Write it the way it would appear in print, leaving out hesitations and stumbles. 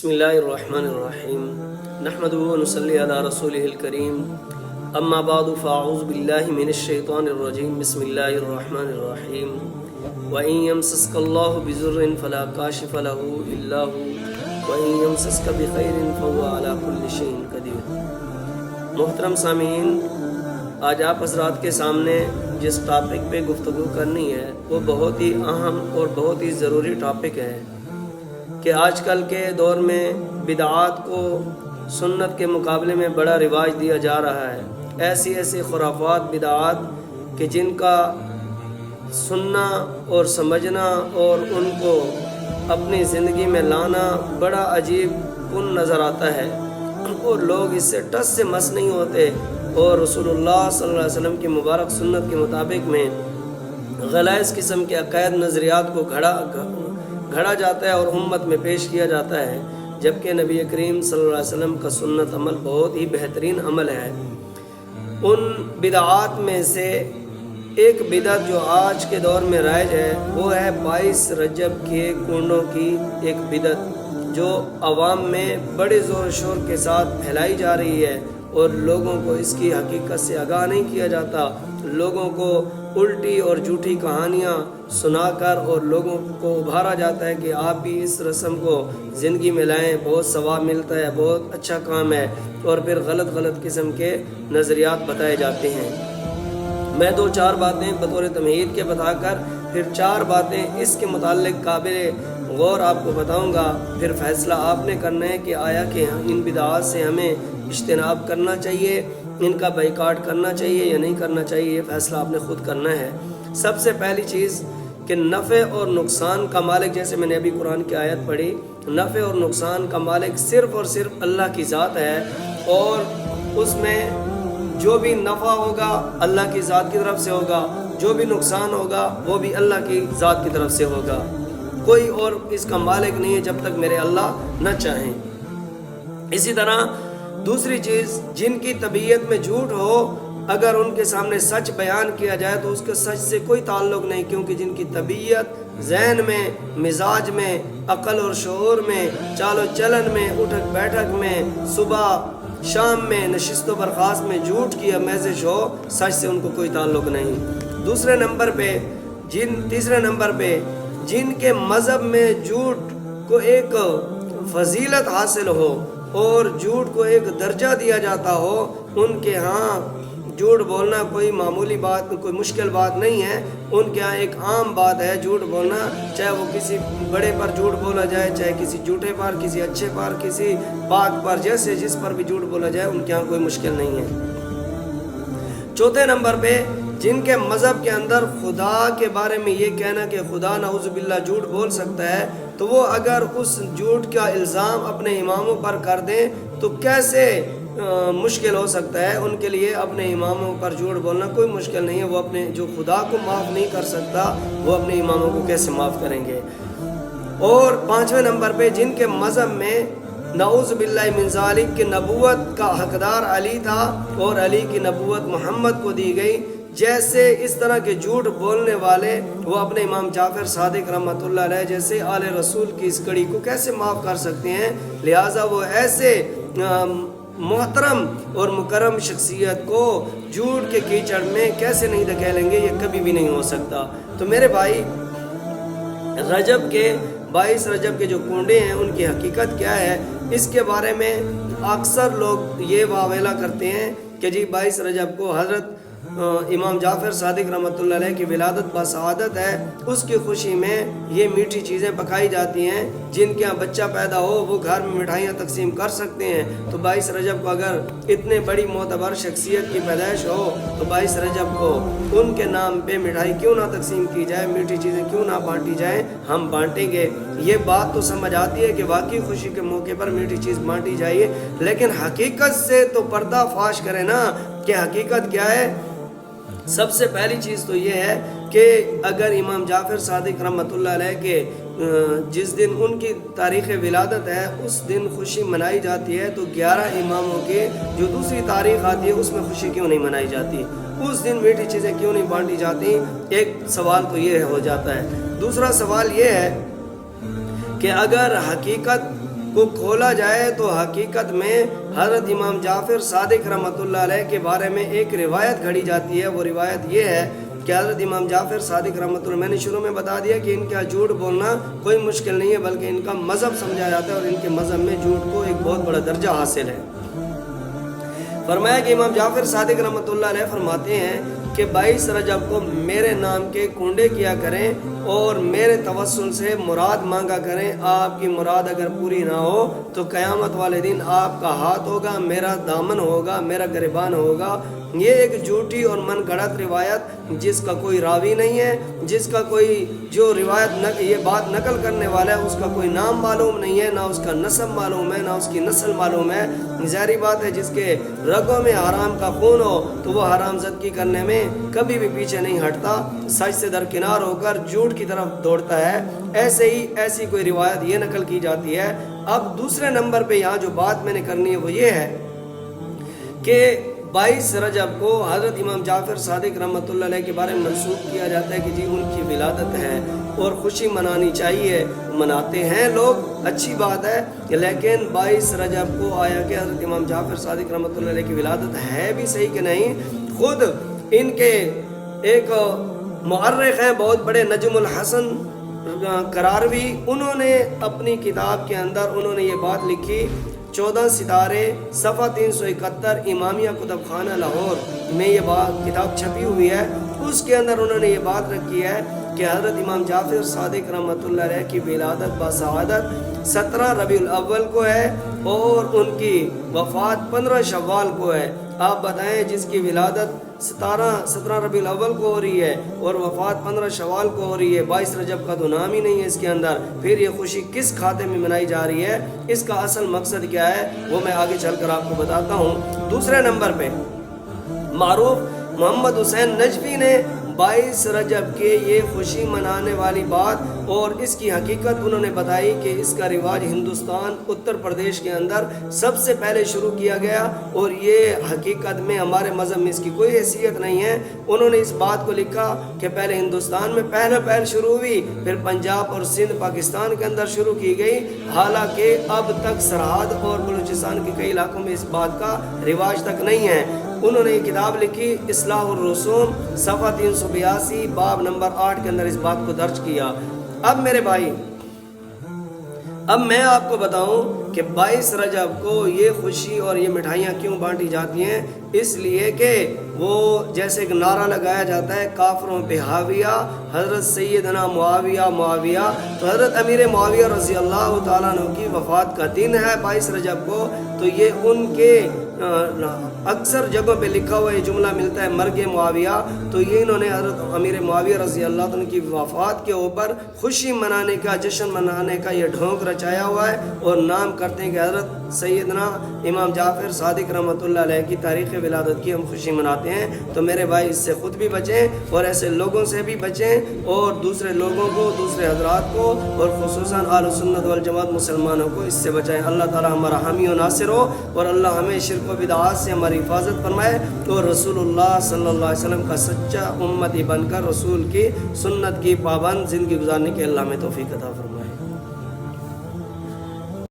بسم اللہ الرحمن الرحیم نحمده ونصلی علی رسولہ الکریم اما بعد فاعوذ باللہ من الشیطان الرجیم بسم اللہ الرحمن الرحیم وَإِن يَمْسَسْكَ اللَّهُ بِضُرٍّ فَلَا كَاشِفَ لَهُ إِلَّا هُوَ وَإِن يَمْسَسْكَ بِخَيْرٍ فَهُوَ عَلَى كُلِّ شَيْءٍ قَدِيرٌ۔ محترم سامعین، آج آپ حضرات کے سامنے جس ٹاپک پہ گفتگو کرنی ہے وہ بہت ہی اہم اور بہت ہی ضروری ٹاپک ہے کہ آج کل کے دور میں بدعات کو سنت کے مقابلے میں بڑا رواج دیا جا رہا ہے۔ ایسی خرافات بدعات کہ جن کا سننا اور سمجھنا اور ان کو اپنی زندگی میں لانا بڑا عجیب کن نظر آتا ہے اور لوگ اس سے ٹس سے مس نہیں ہوتے، اور رسول اللہ صلی اللہ علیہ وسلم کی مبارک سنت کے مطابق میں غلیظ قسم کے عقائد نظریات کو گھڑا جاتا ہے اور امت میں پیش کیا جاتا ہے، جبکہ نبی کریم صلی اللہ علیہ وسلم کا سنت عمل بہت ہی بہترین عمل ہے۔ ان بدعات میں سے ایک بدعت جو آج کے دور میں رائج ہے وہ ہے 22 رجب کے کنڈوں کی ایک بدعت جو عوام میں بڑے زور و شور کے ساتھ پھیلائی جا رہی ہے، اور لوگوں کو اس کی حقیقت سے آگاہ نہیں کیا جاتا۔ لوگوں کو الٹی اور جھوٹی کہانیاں سنا کر اور لوگوں کو ابھارا جاتا ہے کہ آپ بھی اس رسم کو زندگی میں لائیں، بہت ثواب ملتا ہے، بہت اچھا کام ہے، اور پھر غلط قسم کے نظریات بتائے جاتے ہیں۔ میں 2-4 باتیں بطور تمہید کے بتا کر پھر 4 باتیں اس کے متعلق قابل غور آپ کو بتاؤں گا، پھر فیصلہ آپ نے کرنا ہے کہ آیا کہ ان بدعات سے ہمیں اجتناب کرنا چاہیے، ان کا بائیکاٹ کرنا چاہیے یا نہیں کرنا چاہیے، یہ فیصلہ آپ نے خود کرنا ہے۔ سب سے پہلی چیز کہ نفع اور نقصان کا مالک، جیسے میں نے ابھی قرآن کی آیت پڑھی، نفع اور نقصان کا مالک صرف اور صرف اللہ کی ذات ہے، اور اس میں جو بھی نفع ہوگا اللہ کی ذات کی طرف سے ہوگا، جو بھی نقصان ہوگا وہ بھی اللہ کی ذات کی طرف سے ہوگا، کوئی اور اس کا مالک نہیں ہے جب تک میرے اللہ نہ چاہیں۔ اسی طرح دوسری چیز، جن کی طبیعت میں جھوٹ ہو، اگر ان کے سامنے سچ بیان کیا جائے تو اس کے سچ سے کوئی تعلق نہیں، کیونکہ جن کی طبیعت ذہن میں، مزاج میں، عقل اور شعور میں، چال و چلن میں، اٹھک بیٹھک میں، صبح شام میں، نشست و برخاست میں جھوٹ کی آمیزش ہو، سچ سے ان کو کوئی تعلق نہیں۔ تیسرے نمبر پہ جن کے مذہب میں جھوٹ کو ایک فضیلت حاصل ہو اور جھوٹ کو ایک درجہ دیا جاتا ہو، ان کے ہاں جھوٹ بولنا کوئی معمولی بات، کوئی مشکل بات نہیں ہے، ان کے ہاں ایک عام بات ہے جھوٹ بولنا، چاہے وہ کسی بڑے پر جھوٹ بولا جائے، چاہے کسی جھوٹے پر، کسی اچھے پر، کسی پاک پر، جس پر بھی جھوٹ بولا جائے ان کے ہاں کوئی مشکل نہیں ہے۔ چوتھے نمبر پہ جن کے مذہب کے اندر خدا کے بارے میں یہ کہنا کہ خدا نعوذ باللہ جھوٹ بول سکتا ہے، تو وہ اگر اس جھوٹ کا الزام اپنے اماموں پر کر دیں تو کیسے مشکل ہو سکتا ہے ان کے لیے۔ اپنے اماموں پر جھوٹ بولنا کوئی مشکل نہیں ہے، وہ اپنے جو خدا کو معاف نہیں کر سکتا وہ اپنے اماموں کو کیسے معاف کریں گے۔ اور 5ویں نمبر پہ جن کے مذہب میں نعوذ باللہ من ذالک کہ نبوت کا حقدار علی تھا اور علی کی نبوت محمد کو دی گئی، جیسے اس طرح کے جھوٹ بولنے والے وہ اپنے امام جعفر صادق رحمۃ اللہ علیہ جیسے آل رسول کی اس کڑی کو کیسے معاف کر سکتے ہیں؟ لہٰذا وہ ایسے محترم اور مکرم شخصیت کو جھوٹ کے کیچڑ میں کیسے نہیں دھکیلیں گے؟ یہ کبھی بھی نہیں ہو سکتا۔ تو میرے بھائی، رجب کے 22 رجب کے جو کنڈے ہیں ان کی حقیقت کیا ہے، اس کے بارے میں اکثر لوگ یہ واویلا کرتے ہیں کہ جی 22 رجب کو حضرت امام جعفر صادق رحمۃ اللہ علیہ کی ولادت بسعادت ہے، اس کی خوشی میں یہ میٹھی چیزیں پکائی جاتی ہیں، جن کے یہاں بچہ پیدا ہو وہ گھر میں مٹھائیاں تقسیم کر سکتے ہیں۔ تو 22 رجب کو اگر اتنے بڑی معتبر شخصیت کی پیدائش ہو تو 22 رجب کو ان کے نام پہ مٹھائی کیوں نہ تقسیم کی جائے، میٹھی چیزیں کیوں نہ بانٹی جائیں؟ ہم بانٹیں گے۔ یہ بات تو سمجھ آتی ہے کہ واقعی خوشی کے موقع پر میٹھی چیز بانٹی جائے، لیکن حقیقت سے تو پردہ فاش کرے نا کہ حقیقت کیا ہے۔ سب سے پہلی چیز تو یہ ہے کہ اگر امام جعفر صادق رحمۃ اللہ علیہ کے جس دن ان کی تاریخ ولادت ہے اس دن خوشی منائی جاتی ہے، تو 11 اماموں کے جو دوسری تاریخ آتی ہے اس میں خوشی کیوں نہیں منائی جاتی؟ اس دن میٹھی چیزیں کیوں نہیں بانٹی جاتی؟ ایک سوال تو یہ ہو جاتا ہے۔ دوسرا سوال یہ ہے کہ اگر حقیقت کو کھولا جائے تو حقیقت میں حضرت امام جعفر صادق رحمۃ اللہ علیہ کے بارے میں ایک روایت گھڑی جاتی ہے۔ وہ روایت یہ ہے کہ حضرت امام جعفر صادق رحمۃ اللہ، میں نے شروع میں بتا دیا کہ ان کا جھوٹ بولنا کوئی مشکل نہیں ہے، بلکہ ان کا مذہب سمجھا جاتا ہے اور ان کے مذہب میں جھوٹ کو ایک بہت بڑا درجہ حاصل ہے۔ فرمایا کہ امام جعفر صادق رحمۃ اللہ علیہ فرماتے ہیں کہ 22 رجب کو میرے نام کے کنڈے کیا کریں اور میرے توسل سے مراد مانگا کریں۔ آپ کی مراد اگر پوری نہ ہو تو قیامت والے دن آپ کا ہاتھ ہوگا، میرا دامن ہوگا، میرا گریبان ہوگا۔ یہ ایک جھوٹی اور من گھڑت روایت جس کا کوئی راوی نہیں ہے، جس کا کوئی جو روایت یہ بات نقل کرنے والا ہے اس کا کوئی نام معلوم نہیں ہے، نہ اس کا نسب معلوم ہے، نہ اس کی نسل معلوم ہے۔ ظاہری بات ہے جس کے رگوں میں حرام کا خون ہو تو وہ حرام زدگی کرنے میں کبھی بھی پیچھے نہیں ہٹتا، سچ سے درکنار ہو کر جھوٹ کی طرف دوڑتا ہے۔ ایسی کوئی روایت یہ نقل کی جاتی ہے۔ اب دوسرے نمبر پہ یہاں جو بات میں نے کرنی ہے وہ یہ ہے کہ 22 رجب کو حضرت امام جعفر صادق رحمۃ اللہ علیہ کے بارے میں منسوب کیا جاتا ہے کہ جی ان کی ولادت ہے اور خوشی منانی چاہیے، مناتے ہیں لوگ، اچھی بات ہے، لیکن 22 رجب کو آیا کہ حضرت امام جعفر صادق رحمۃ اللہ علیہ کی ولادت ہے بھی صحیح کہ نہیں؟ خود ان کے ایک مؤرخ ہیں بہت بڑے، نجم الحسن قراروی، انہوں نے اپنی کتاب کے اندر انہوں نے یہ بات لکھی، 14 ستارے صفحہ 371 امامیہ کتب خانہ لاہور میں یہ بات کتاب چھپی ہوئی ہے۔ اس کے اندر انہوں نے یہ بات رکھی ہے کہ حضرت امام جعفر صادق رحمۃ اللہ علیہ کی ولادت بسعادت 17 ربیع الاول کو ہے اور ان کی وفات 15 شوال کو ہے۔ آپ بتائیں جس کی ولادت 17 ربیع الاول کو ہو رہی ہے اور وفات 15 شوال کو ہو رہی ہے، 22 رجب کا تو نام ہی نہیں ہے اس کے اندر، پھر یہ خوشی کس کھاتے میں منائی جا رہی ہے؟ اس کا اصل مقصد کیا ہے وہ میں آگے چل کر آپ کو بتاتا ہوں۔ دوسرے نمبر پہ معروف محمد حسین نجفی نے 22 رجب کے یہ خوشی منانے والی بات اور اس کی حقیقت انہوں نے بتائی کہ اس کا رواج ہندوستان اتر پردیش کے اندر سب سے پہلے شروع کیا گیا اور یہ حقیقت میں ہمارے مذہب میں اس کی کوئی حیثیت نہیں ہے۔ انہوں نے اس بات کو لکھا کہ پہلے ہندوستان میں پہل شروع ہوئی، پھر پنجاب اور سندھ پاکستان کے اندر شروع کی گئی، حالانکہ اب تک سرحد اور بلوچستان کے کئی علاقوں میں اس بات کا رواج تک نہیں ہے۔ انہوں نے یہ کتاب لکھی اصلاح الرسوم صفحہ 382 باب نمبر 8 کے اندر اس بات کو درج کیا۔ اب میرے بھائی، اب میں آپ کو بتاؤں کہ 22 رجب کو یہ خوشی اور یہ مٹھائیاں کیوں بانٹی جاتی ہیں؟ اس لیے کہ وہ جیسے ایک نعرہ لگایا جاتا ہے کافروں پہ حاویہ حضرت سیدنا معاویہ، تو حضرت امیر معاویہ رضی اللہ تعالیٰ عنہ کی وفات کا دن ہے 22 رجب کو، تو یہ ان کے اکثر جگہوں پہ لکھا ہوا یہ جملہ ملتا ہے مرگ معاویہ، تو یہ انہوں نے حضرت امیر معاویہ رضی اللہ عنہ کی وفات کے اوپر خوشی منانے کا، جشن منانے کا یہ ڈھونگ رچایا ہوا ہے اور نام کرتے ہیں کہ حضرت سیدنا امام جعفر صادق رحمۃ اللہ علیہ کی تاریخ ولادت کی ہم خوشی مناتے ہیں۔ تو میرے بھائی اس سے خود بھی بچیں اور ایسے لوگوں سے بھی بچیں اور دوسرے لوگوں کو، دوسرے حضرات کو اور خصوصاً اہل سنت والجماعت مسلمانوں کو اس سے بچائیں۔ اللہ تعالی ہمارا حامی و ناصر ہو اور اللہ ہمیں شرک و بدعات سے ہماری حفاظت فرمائے اور رسول اللہ صلی اللہ علیہ وسلم کا سچا امتی بن کر رسول کی سنت کی پابند زندگی گزارنے کے اللہ میں توفیق عطا فرمائے۔